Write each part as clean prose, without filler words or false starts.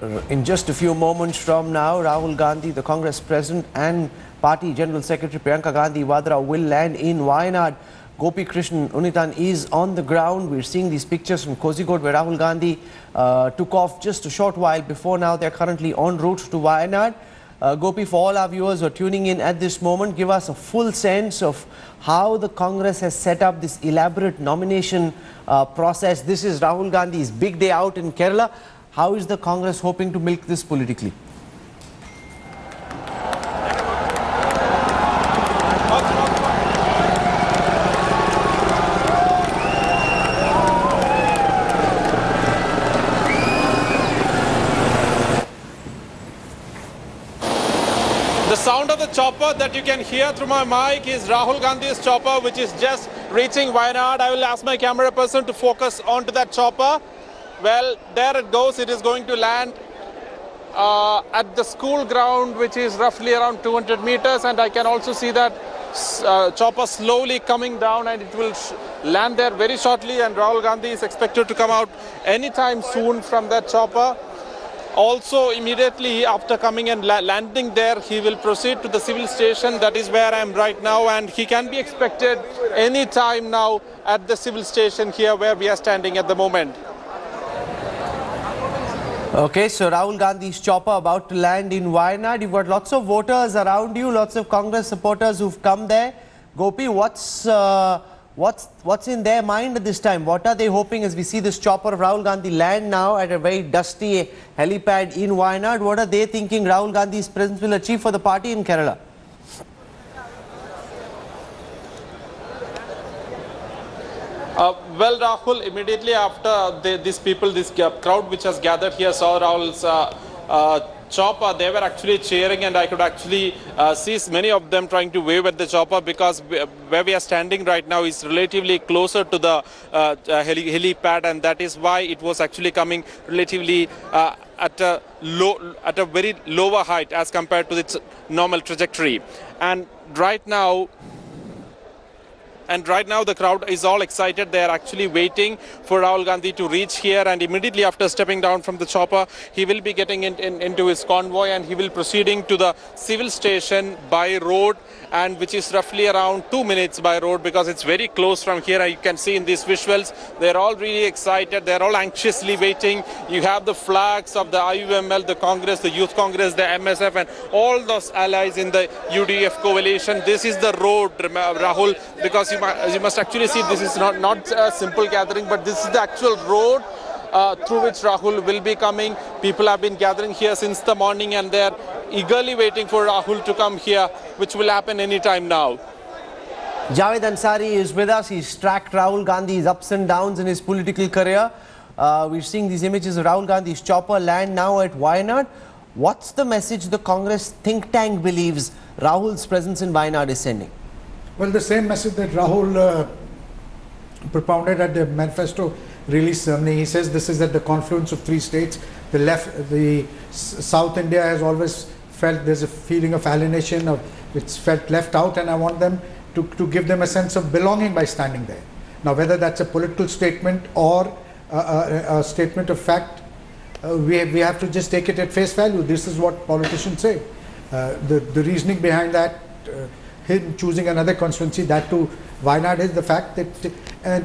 In just a few moments from now, Rahul Gandhi, the Congress President, and Party General Secretary Priyanka Gandhi will land in Wayanad. Gopi Krishnan Unitan is on the ground. We're seeing these pictures from Kozhikode where Rahul Gandhi took off just a short while before. Now they're currently en route to Wayanad. Gopi, for all our viewers who are tuning in at this moment, give us a full sense of how the Congress has set up this elaborate nomination process. This is Rahul Gandhi's big day out in Kerala. How is the Congress hoping to milk this politically? The sound of the chopper that you can hear through my mic is Rahul Gandhi's chopper, which is just reaching Wayanad. I will ask my camera person to focus onto that chopper. Well, there it goes. It is going to land at the school ground, which is roughly around 200 meters. And I can also see that chopper slowly coming down, and it will land there very shortly. And Rahul Gandhi is expected to come out anytime soon from that chopper. Also, immediately after coming and landing there, he will proceed to the civil station. That is where I am right now, and he can be expected any time now at the civil station here where we are standing at the moment. Okay, so Rahul Gandhi's chopper about to land in Wayanad. You've got lots of voters around you, lots of Congress supporters who've come there. Gopi, what's in their mind at this time? What are they hoping as we see this chopper of Rahul Gandhi land now at a very dusty helipad in Wayanad? What are they thinking Rahul Gandhi's presence will achieve for the party in Kerala? Well, Rahul, immediately after this crowd which has gathered here saw Rahul's chopper, they were actually cheering, and I could actually see many of them trying to wave at the chopper, because where we are standing right now is relatively closer to the helipad, and that is why it was actually coming relatively at a very lower height as compared to its normal trajectory. And right now the crowd is all excited. They are actually waiting for Rahul Gandhi to reach here, and immediately after stepping down from the chopper, he will be getting into his convoy, and he will proceeding to the civil station by road, and which is roughly around 2 minutes by road, because it's very close from here. You can see in these visuals, they're all really excited. They're all anxiously waiting. You have the flags of the IUML, the Congress, the Youth Congress, the MSF, and all those allies in the UDF coalition. This is the road, Rahul, because you must actually see this is not a simple gathering, but this is the actual road through which Rahul will be coming. People have been gathering here since the morning, and they're eagerly waiting for Rahul to come here, which will happen anytime now. Javed Ansari is with us. He's tracked Rahul Gandhi's ups and downs in his political career. We're seeing these images of Rahul Gandhi's chopper land now at Wayanad. What's the message the Congress think tank believes Rahul's presence in Wayanad is sending? Well, the same message that Rahul propounded at the manifesto release ceremony. He says this is at the confluence of three states. The South India has always felt there's a feeling of alienation, it's felt left out, and I want them to give them a sense of belonging by standing there. Now, whether that's a political statement or a statement of fact, we have to just take it at face value. This is what politicians say. The reasoning behind that, him choosing another constituency, that too Wayanad, is the fact that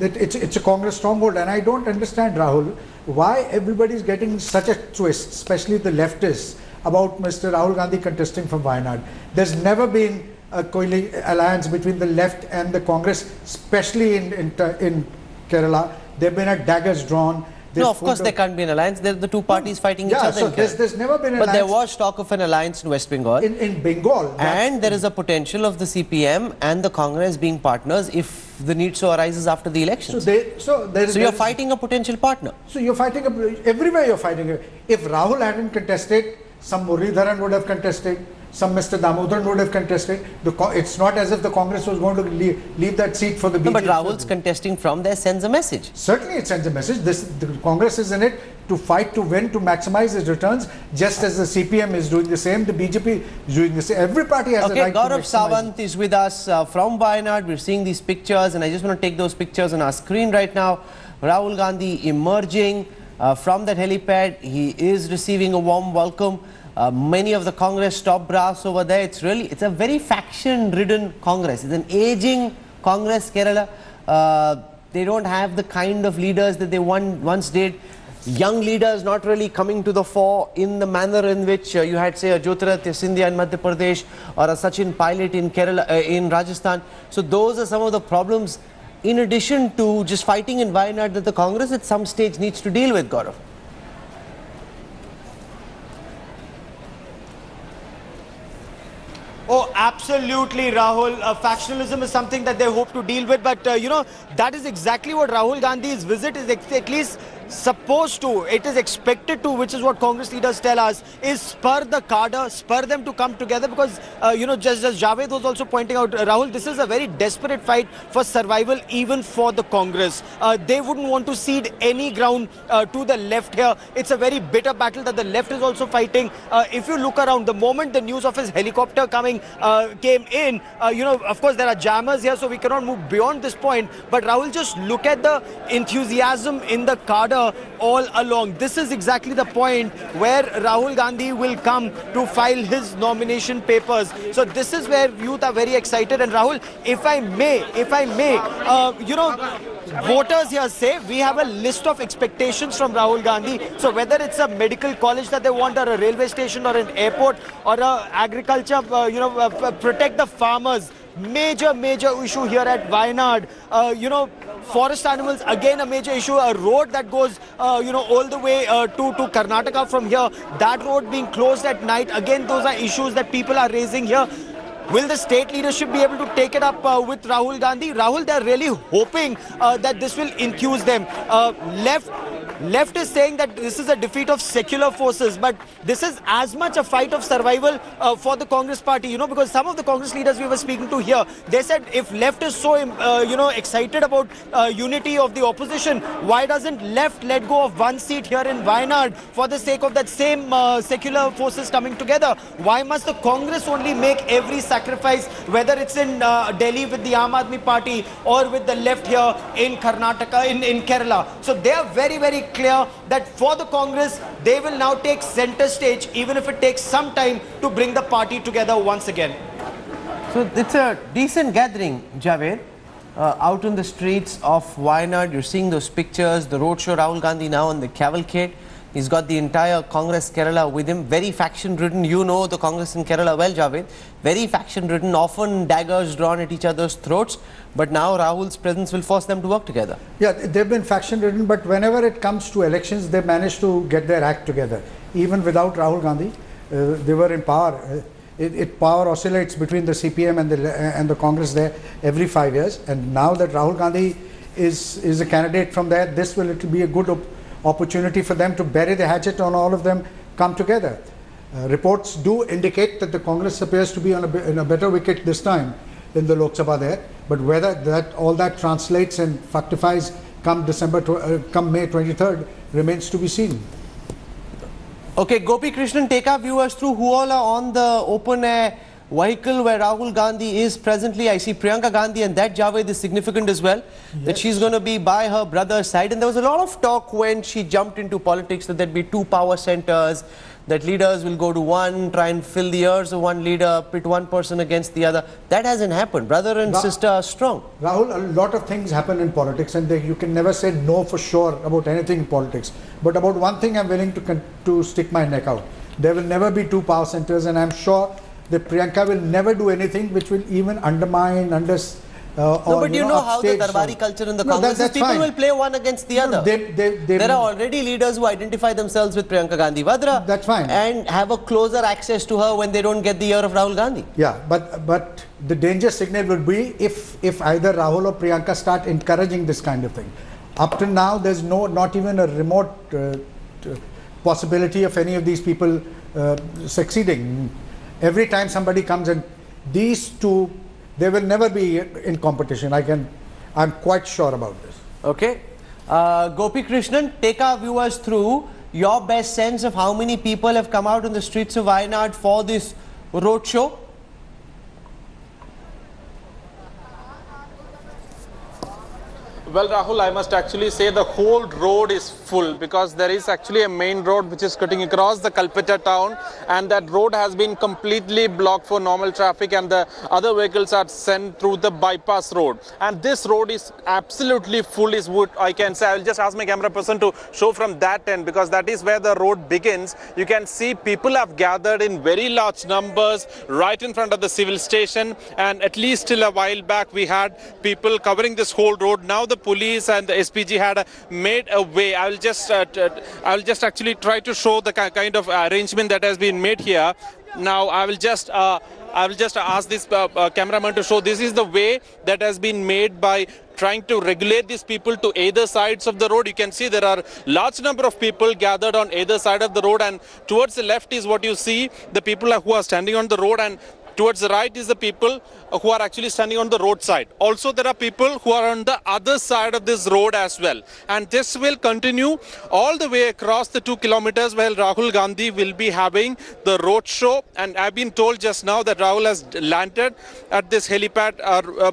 it's a Congress stronghold. And I don't understand, Rahul, why everybody is getting such a twist, especially the leftists, about Mr. Rahul Gandhi contesting from Wayanad. There's never been a alliance between the left and the Congress, especially in Kerala. There have been daggers drawn. No, of course there can't be an alliance. They're the two parties fighting each other. So there's never been an alliance. But there was talk of an alliance in West Bengal. In Bengal. And there is a potential of the CPM and the Congress being partners if the need so arises after the elections. So you're fighting a potential partner. So you're fighting, everywhere you're fighting. If Rahul hadn't contested, some Muralidharan would have contested, some Mr. Damodaran would have contested. It's not as if the Congress was going to leave that seat for the BJP. No, but Rahul's contesting from there sends a message. Certainly it sends a message. The Congress is in it to fight to win, to maximize its returns, just as the CPM is doing the same, the BJP is doing the same. Every party has a right to maximize. Gaurav Sawant is with us from Wayanad. We're seeing these pictures, and I just want to take those pictures on our screen right now. Rahul Gandhi emerging from that helipad. He is receiving a warm welcome. Many of the Congress top brass over there. It's a very faction-ridden Congress. It's an aging Congress, Kerala. They don't have the kind of leaders that they once did. Young leaders not really coming to the fore in the manner in which you had, say, a Jyotiraditya Scindia in Madhya Pradesh or a Sachin Pilot in Kerala, in Rajasthan. So those are some of the problems, in addition to just fighting in Wayanad, that the Congress at some stage needs to deal with, Gaurav. Oh, absolutely, Rahul. Factionalism is something that they hope to deal with. But, you know, that is exactly what Rahul Gandhi's visit is at least supposed to, it is expected to, which is what Congress leaders tell us, is spur the cadre, spur them to come together, because, you know, just as Javed was also pointing out, Rahul, this is a very desperate fight for survival even for the Congress. They wouldn't want to cede any ground to the left here. It's a very bitter battle that the left is also fighting. If you look around, the moment the news of his helicopter came in, you know, of course there are jammers here, so we cannot move beyond this point. But Rahul, just look at the enthusiasm in the cadre all along. This is exactly the point where Rahul Gandhi will come to file his nomination papers. So this is where youth are very excited. And Rahul, if I may, you know, voters here say we have a list of expectations from Rahul Gandhi. So whether it's a medical college that they want, or a railway station, or an airport, or a agriculture, you know, protect the farmers. Major issue here at Wayanad. You know, forest animals, again a major issue. A road that goes, you know, all the way to Karnataka from here. That road being closed at night. Again, those are issues that people are raising here. Will the state leadership be able to take it up with Rahul Gandhi? Rahul, they're really hoping that this will enthuse them. Left is saying that this is a defeat of secular forces, but this is as much a fight of survival for the Congress party, you know, because some of the Congress leaders we were speaking to here, they said if left is so, you know, excited about unity of the opposition, why doesn't left let go of one seat here in Wayanad for the sake of that same secular forces coming together? Why must the Congress only make every sacrifice, whether it's in Delhi with the Aam Aadmi Party or with the left here in Karnataka, in Kerala? So they are very clear that for the Congress, they will now take center stage, even if it takes some time to bring the party together once again. So it's a decent gathering, Javed, out in the streets of Wayanad. You're seeing those pictures, the roadshow, Rahul Gandhi now on the cavalcade. He's got the entire Congress Kerala with him. Very faction-ridden. You know the Congress in Kerala well, Javed. Very faction-ridden, often daggers drawn at each other's throats. But now Rahul's presence will force them to work together. Yeah, they've been faction-ridden, but whenever it comes to elections, they manage to get their act together. Even without Rahul Gandhi, they were in power. Power oscillates between the CPM and the Congress there every 5 years. And now that Rahul Gandhi is a candidate from there, it will be a good opportunity for them to bury the hatchet on all of them come together. Reports do indicate that the Congress appears to be on in a better wicket this time in the Lok Sabha there, but whether all that translates and fructifies come May 23rd remains to be seen. Okay, Gopi Krishnan, take our viewers through who all are on the open air vehicle where Rahul Gandhi is presently. I see Priyanka Gandhi, and that, Javed, is significant as well, yes, that she's going to be by her brother's side. And there was a lot of talk when she jumped into politics that there'd be two power centers, that leaders will go to one, try and fill the ears of one leader, pit one person against the other. That hasn't happened. Brother and sister are strong. Rahul, a lot of things happen in politics, and you can never say no for sure about anything in politics. But about one thing I'm willing to stick my neck out. There will never be two power centers, and I'm sure that Priyanka will never do anything which will even undermine, but you know how the Darbari culture in the Congress is, people will play one against the other. There are already leaders who identify themselves with Priyanka Gandhi Vadra. That's fine. And have a closer access to her when they don't get the ear of Rahul Gandhi. Yeah, but the danger signal would be if either Rahul or Priyanka start encouraging this kind of thing. Up to now, there's not even a remote possibility of any of these people succeeding. Every time somebody comes in, these two, they will never be in competition. I'm quite sure about this. Okay. Gopi Krishnan, take our viewers through your best sense of how many people have come out in the streets of Wayanad for this roadshow. Well, Rahul, I must actually say the whole road is full because there is actually a main road which is cutting across the Kalpetta town, and that road has been completely blocked for normal traffic, and the other vehicles are sent through the bypass road. And this road is absolutely full is what I can say. I will just ask my camera person to show from that end because that is where the road begins. You can see people have gathered in very large numbers right in front of the civil station, and at least till a while back we had people covering this whole road. Now the police and the SPG had made a way. I will just actually try to show the kind of arrangement that has been made here. Now I will just ask this cameraman to show. This is the way that has been made by trying to regulate these people to either sides of the road. You can see there are large number of people gathered on either side of the road, and towards the left is what you see, the people who are standing on the road, and towards the right is the people who are actually standing on the roadside. Also, there are people who are on the other side of this road as well. And this will continue all the way across the 2 kilometers where Rahul Gandhi will be having the road show. And I've been told just now that Rahul has landed at this helipad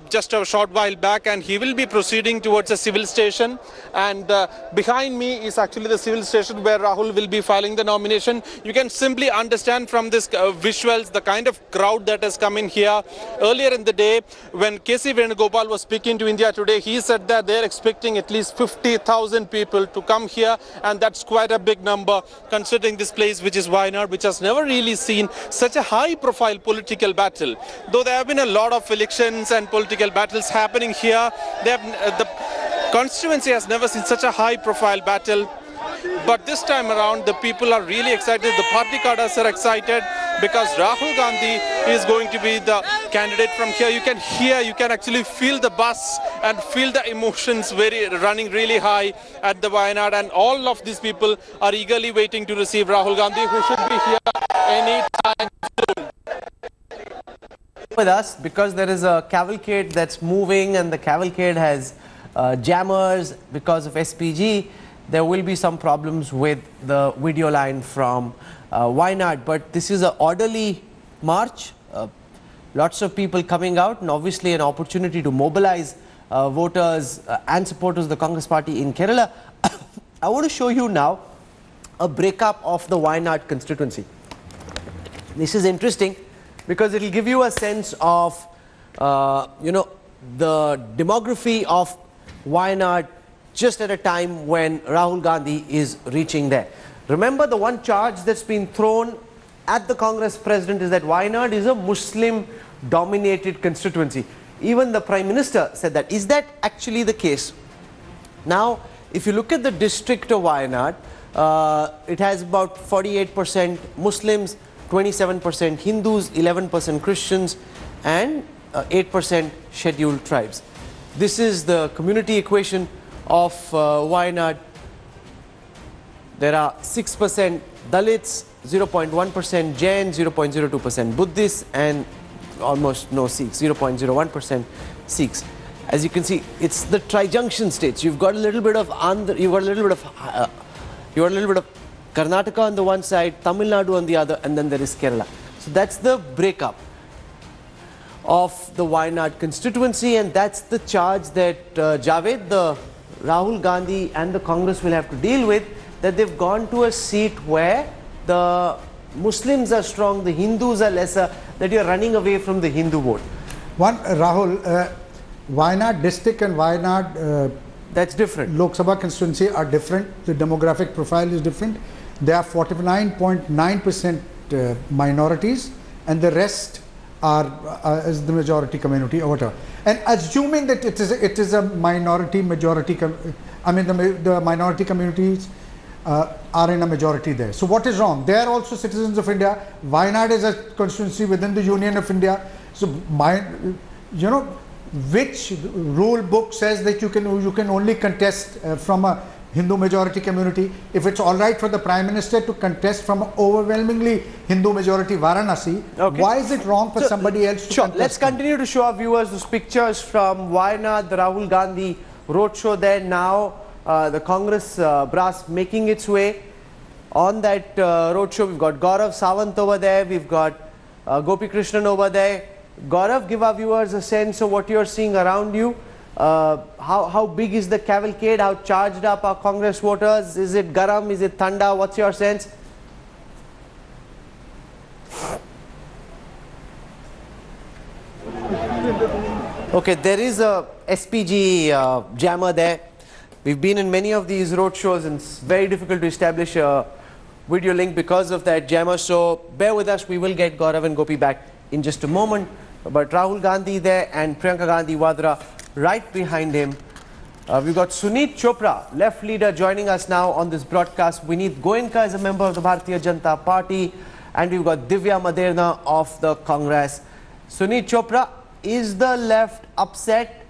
just a short while back, and he will be proceeding towards a civil station. And behind me is actually the civil station where Rahul will be filing the nomination. You can simply understand from this visuals the kind of crowd that has come in here. Earlier in the day, when K.C. Venugopal was speaking to India Today, he said that they're expecting at least 50,000 people to come here, and that's quite a big number considering this place, which is Wayanad, which has never really seen such a high-profile political battle. Though there have been a lot of elections and political battles happening here, the constituency has never seen such a high-profile battle. But this time around, the people are really excited. The party cadres are excited because Rahul Gandhi is going to be the candidate from here. You can hear, you can actually feel the buzz and feel the emotions running really high at the Wayanad. And all of these people are eagerly waiting to receive Rahul Gandhi, who should be here any time soon. With us, because there is a cavalcade that's moving and the cavalcade has jammers because of SPG, there will be some problems with the video line from Wayanad, but this is an orderly march, lots of people coming out, and obviously an opportunity to mobilize voters and supporters of the Congress party in Kerala. I want to show you now a breakup of the Wayanad constituency. This is interesting because it will give you a sense of, the demography of Wayanad just at a time when Rahul Gandhi is reaching there. Remember, the one charge that's been thrown at the Congress president is that Wayanad is a Muslim-dominated constituency. Even the Prime Minister said that. Is that actually the case? Now, if you look at the district of Wayanad, it has about 48% Muslims, 27% Hindus, 11% Christians, and 8% scheduled tribes. This is the community equation of Wayanad. There are 6% Dalits, 0.1% Jain, 0.02% Buddhists, and almost no Sikhs, 0.01% Sikhs. As you can see, it's the tri-junction states. You've got a little bit of Andhra, you've got a little bit of Karnataka on the one side, Tamil Nadu on the other, and then there is Kerala. So that's the breakup of the Wayanad constituency, and that's the charge that Javed, the Rahul Gandhi and the Congress will have to deal with, that they've gone to a seat where the Muslims are strong, the Hindus are lesser, that you're running away from the Hindu vote. Rahul, Wayanad district and Wayanad that's different. Lok Sabha constituency are different. The demographic profile is different. There are 49.9% minorities, and the rest is the majority community or whatever. And assuming that it is a minority majority, the minority communities are in a majority there. So what is wrong? They are also citizens of India. Wayanad is a constituency within the Union of India. So which rule book says that you can only contest from a Hindu majority community? If it's all right for the Prime Minister to contest from an overwhelmingly Hindu majority Varanasi, okay, why is it wrong for somebody else to contest? Let's continue to show our viewers those pictures from Wayanad, the Rahul Gandhi roadshow there. Now the Congress brass making its way on that roadshow. We've got Gaurav Sawant over there, we've got Gopi Krishnan over there. Gaurav, give our viewers a sense of what you're seeing around you. How big is the cavalcade? How charged up are Congress voters? Is it garam? Is it thanda? What's your sense? Okay, there is a SPG jammer there. We've been in many of these road shows and it's very difficult to establish a video link because of that jammer. So bear with us, we will get Gaurav and Gopi back in just a moment. But Rahul Gandhi there and Priyanka Gandhi Vadra right behind him. We've got Suneer Chopra, left leader, joining us now on this broadcast. Vineet Goenka is a member of the Bharatiya Janata Party. And we've got Divya Maderna of the Congress. Suneer Chopra, is the left upset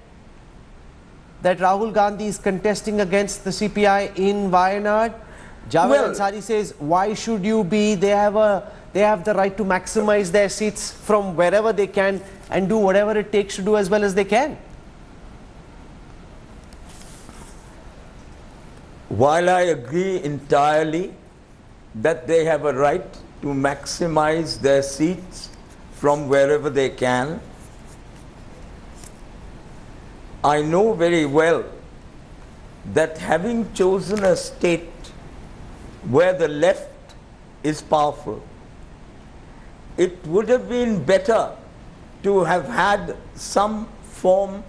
that Rahul Gandhi is contesting against the CPI in Wayanad? Javed Ansari says, why should you be? They have the right to maximize their seats from wherever they can and do whatever it takes to do as well as they can. While I agree entirely that they have a right to maximize their seats from wherever they can, I know very well that having chosen a state where the left is powerful, it would have been better to have had some form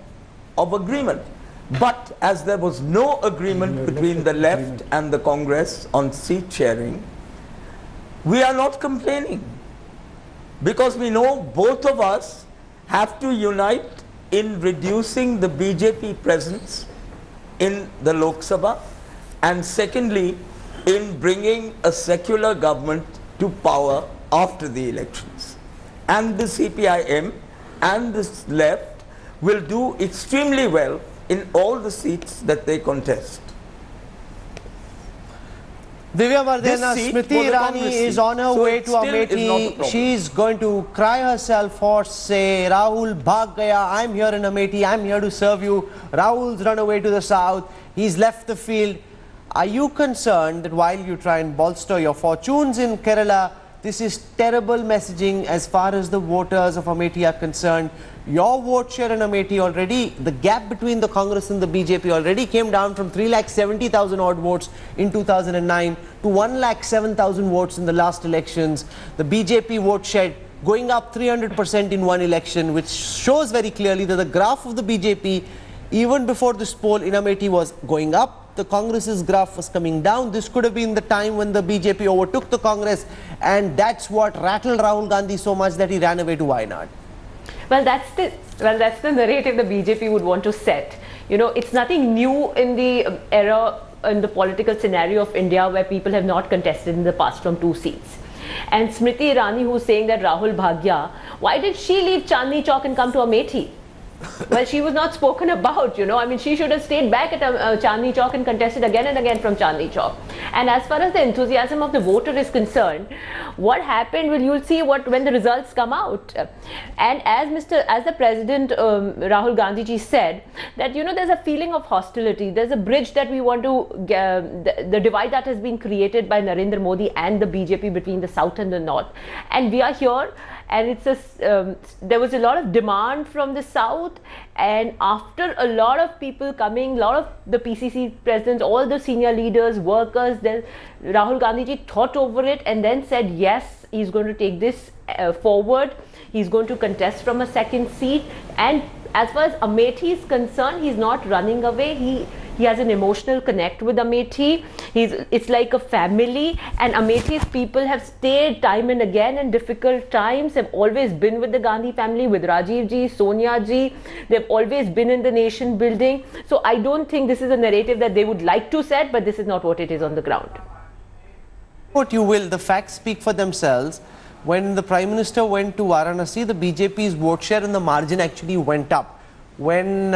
of agreement. But as there was no agreement between the left and the Congress on seat sharing, we are not complaining, because we know both of us have to unite in reducing the BJP presence in the Lok Sabha, and secondly, in bringing a secular government to power after the elections. And the CPIM and the left will do extremely well in all the seats that they contest. Divya Maderna, Smriti Irani is on her way to Amethi. She's going to cry herself hoarse, say, Rahul bhag gaya, I'm here in Amethi, I'm here to serve you. Rahul's run away to the south, he's left the field. Are you concerned that while you try and bolster your fortunes in Kerala, this is terrible messaging as far as the voters of Amethi are concerned? Your vote share in Amethi already, the gap between the Congress and the BJP already came down from 3,70,000 odd votes in 2009 to 1,07,000 votes in the last elections. The BJP vote share going up 300% in one election, which shows very clearly that the graph of the BJP, even before this poll in Amethi, was going up. The Congress's graph was coming down. This could have been the time when the BJP overtook the Congress, and that's what rattled Rahul Gandhi so much that he ran away to Wayanad. Well, that's the narrative the BJP would want to set. You know, it's nothing new in the era, in the political scenario of India, where people have not contested in the past from 2 seats. And Smriti Irani, who's saying that Rahul Bhagya, why did she leave Chandni Chowk and come to Amethi? Well, she was not spoken about, you know. I mean, she should have stayed back at Chandni Chowk and contested again and again from Chandni Chowk. And as far as the enthusiasm of the voter is concerned, what happened, well, you'll see when the results come out. And as the President Rahul Gandhi ji said, that, you know, there's a feeling of hostility. There's a bridge that we want to, the divide that has been created by Narendra Modi and the BJP between the South and the North. And we are here. And it's there was a lot of demand from the South, and after a lot of people coming, a lot of the PCC presidents, all the senior leaders, workers, then Rahul Gandhi ji thought over it and then said, yes, he's going to take this forward. He's going to contest from a second seat. And as far as Amethi is concerned, he's not running away. He has an emotional connect with Amethi. It's like a family, and Amethi's people have stayed time and again in difficult times, have always been with the Gandhi family, with Rajiv ji, Sonia ji. They've always been in the nation building. So I don't think this is a narrative that they would like to set, but this is not what it is on the ground. What you will, the facts speak for themselves. When the Prime Minister went to Varanasi, the BJP's vote share in the margin actually went up. When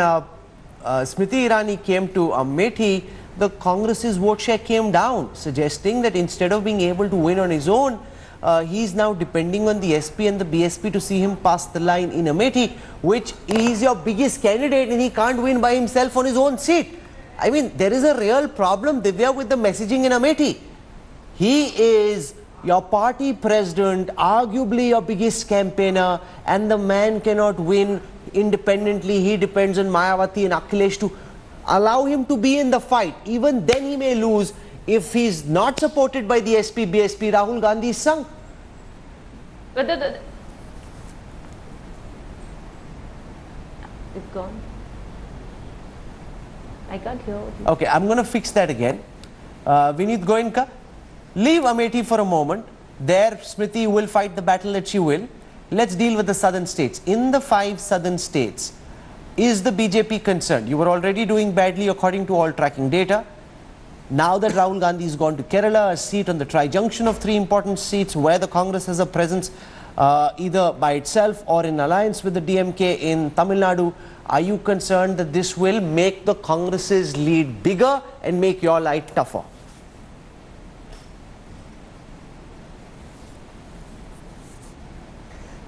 Smriti Irani came to Amethi, the Congress's vote share came down, suggesting that instead of being able to win on his own, he's now depending on the SP and the BSP to see him pass the line in Amethi, which is your biggest candidate, and he can't win by himself on his own seat. I mean, there is a real problem, Divya, with the messaging in Amethi. He is your party president, arguably your biggest campaigner, and the man cannot win independently. He depends on Mayawati and Akhilesh to allow him to be in the fight. Even then he may lose. If he's not supported by the SP, BSP, Rahul Gandhi is sunk. But it's gone. I can't hear you. Okay, I'm going to fix that again. Vineet Goenka, leave Amethi for a moment. There, Smriti will fight the battle that she will. Let's deal with the southern states. In the 5 southern states, is the BJP concerned? You were already doing badly according to all tracking data. Now that Rahul Gandhi has gone to Kerala, a seat on the tri-junction of 3 important seats where the Congress has a presence either by itself or in alliance with the DMK in Tamil Nadu, are you concerned that this will make the Congress's lead bigger and make your life tougher?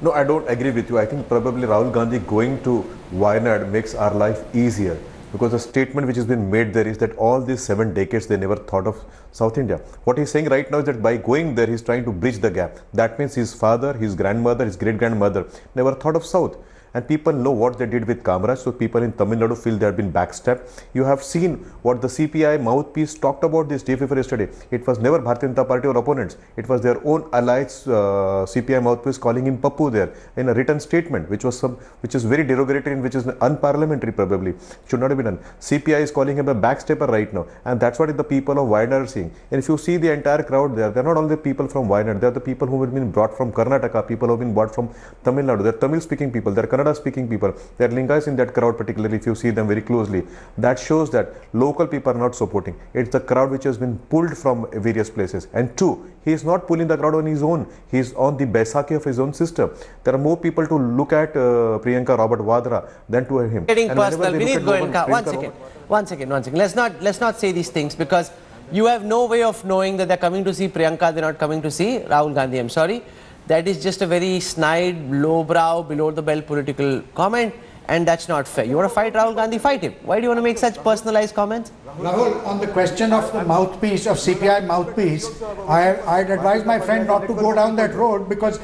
No, I don't agree with you. I think probably Rahul Gandhi going to Wayanad makes our life easier, because the statement which has been made there is that all these 7 decades they never thought of South India. What he's saying right now is that by going there he's trying to bridge the gap. That means his father, his grandmother, his great-grandmother never thought of South. And people know what they did with Kamaraj, so people in Tamil Nadu feel they have been backstabbed. You have seen what the CPI mouthpiece talked about this day before yesterday. It was never Bharatiya Janata Party or opponents. It was their own allies, CPI mouthpiece calling him Pappu there in a written statement, which is very derogatory and which is unparliamentary probably. Should not have been done. CPI is calling him a backstepper right now, and that's what the people of Wayanad are seeing. And if you see the entire crowd there, they're not all the people from Wayanad. They're the people who have been brought from Karnataka, people who have been brought from Tamil Nadu. They're Tamil speaking people. They're Kannada speaking people. There are Lingayas in that crowd, particularly if you see them very closely. That shows that local people are not supporting. It's the crowd which has been pulled from various places. And 2, he is not pulling the crowd on his own. He is on the Baisakhi of his own system. There are more people to look at Priyanka Robert Vadra than to him. Getting personal. Vineet Goenka, one second. Let's not say these things, because you have no way of knowing that they're coming to see Priyanka, they're not coming to see Rahul Gandhi. I'm sorry. That is just a very snide, lowbrow, below-the-belt political comment, and that's not fair. You want to fight Rahul Gandhi, fight him. Why do you want to make such personalized comments? Rahul, on the question of the mouthpiece, of CPI mouthpiece, I'd advise my friend not to go down that road, because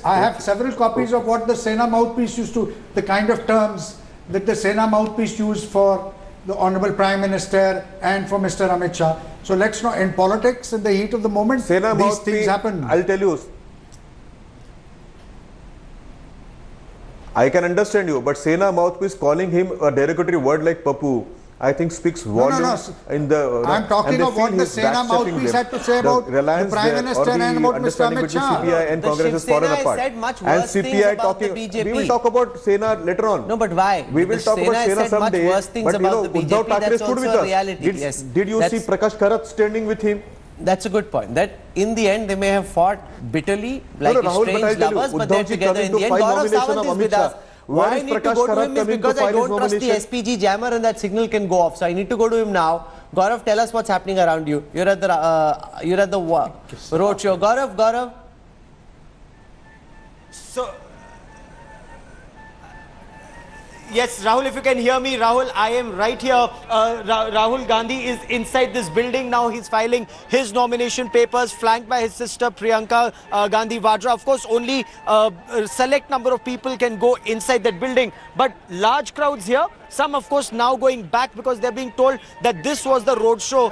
I have several copies of what the Sena mouthpiece used to, the kind of terms that the Sena mouthpiece used for the Honorable Prime Minister and for Mr. Amit Shah. So let's not, in politics, in the heat of the moment, Sena these things happen. I'll tell you, I can understand you, but Sena mouthpiece calling him a derogatory word like Pappu, I think speaks volumes. In the I'm talking of what the Sena mouthpiece had to say about the Prime Minister and about Mr. Amit Shah. CPI and Congress is fallen apart. And CPI talking, we will talk about Sena later on. No, but why? We will talk about Sena someday. But you know, Uddhav Thackeray stood with us. Did you see Prakash Karat standing with him? That's a good point. That in the end they may have fought bitterly like estranged lovers, but they're together in the end. Gaurav Sawant is with us. Why I need to go to him is because I don't trust the SPG jammer and that signal can go off. So I need to go to him now. Gaurav, tell us what's happening around you. You're at the roadshow. Gaurav. So, yes, Rahul, if you can hear me, Rahul, I am right here. Rahul Gandhi is inside this building now. He's filing his nomination papers, flanked by his sister Priyanka Gandhi Vadra. Of course, only a select number of people can go inside that building, but large crowds here. Some, of course, now going back because they're being told that this was the roadshow.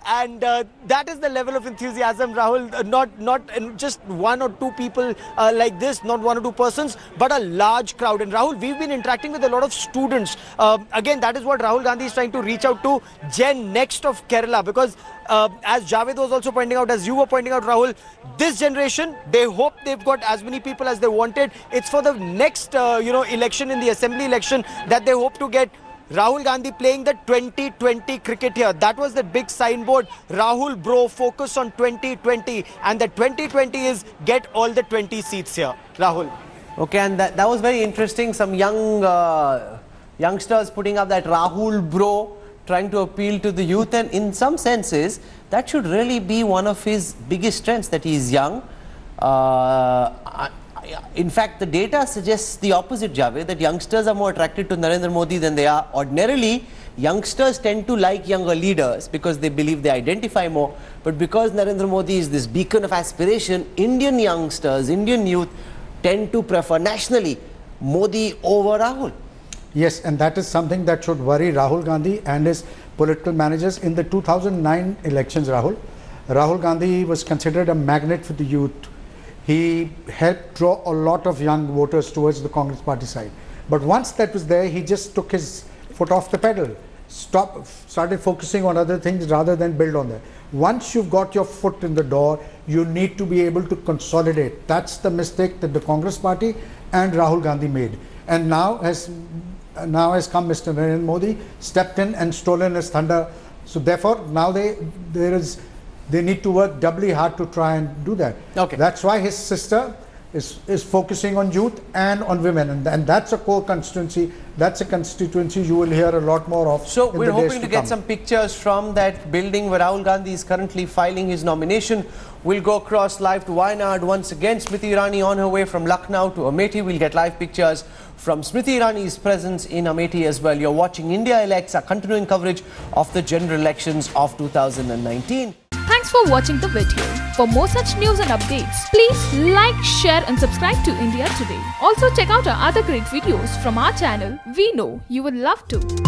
And that is the level of enthusiasm, Rahul. Not just 1 or 2 people like this, not 1 or 2 persons, but a large crowd. And Rahul, we've been interacting with a lot of students. Again, that is what Rahul Gandhi is trying to reach out to Gen Next of Kerala, because as Javed was also pointing out, as you were pointing out, Rahul, this generation, they hope they've got as many people as they wanted. It's for the next, election, in the assembly election, that they hope to get Rahul Gandhi playing the 2020 cricket here. That was the big signboard. Rahul bro, focus on 2020. And the 2020 is get all the 20 seats here. Rahul. Okay, and that was very interesting. Some youngsters putting up that Rahul bro, trying to appeal to the youth. And in some senses, that should really be one of his biggest strengths, that he is young. In fact, the data suggests the opposite, Javed, that youngsters are more attracted to Narendra Modi than they are ordinarily youngsters tend to like younger leaders because they believe they identify more. But because Narendra Modi is this beacon of aspiration, Indian youngsters, Indian youth tend to prefer nationally Modi over Rahul. Yes, and that is something that should worry Rahul Gandhi and his political managers. In the 2009 elections, Rahul Gandhi was considered a magnet for the youth. He helped draw a lot of young voters towards the Congress party side. But once that was there, he just took his foot off the pedal, started focusing on other things rather than build on that. Once you've got your foot in the door, you need to be able to consolidate. That's the mistake that the Congress party and Rahul Gandhi made. And now has come Mr. Narendra Modi, stepped in and stolen his thunder. So therefore, now they need to work doubly hard to try and do that. Okay. That's why his sister is focusing on youth and on women, and that's a core constituency. That's a constituency you will hear a lot more of. So we're hoping to get some pictures from that building where Rahul Gandhi is currently filing his nomination. We'll go across live to Wayanad once again. Smriti Irani on her way from Lucknow to Amethi. We'll get live pictures from Smriti Irani's presence in Amethi as well. You're watching India Elects, our continuing coverage of the general elections of 2019. Thanks for watching the video. For more such news and updates, please like, share and subscribe to India Today. Also check out our other great videos from our channel. We know you would love to.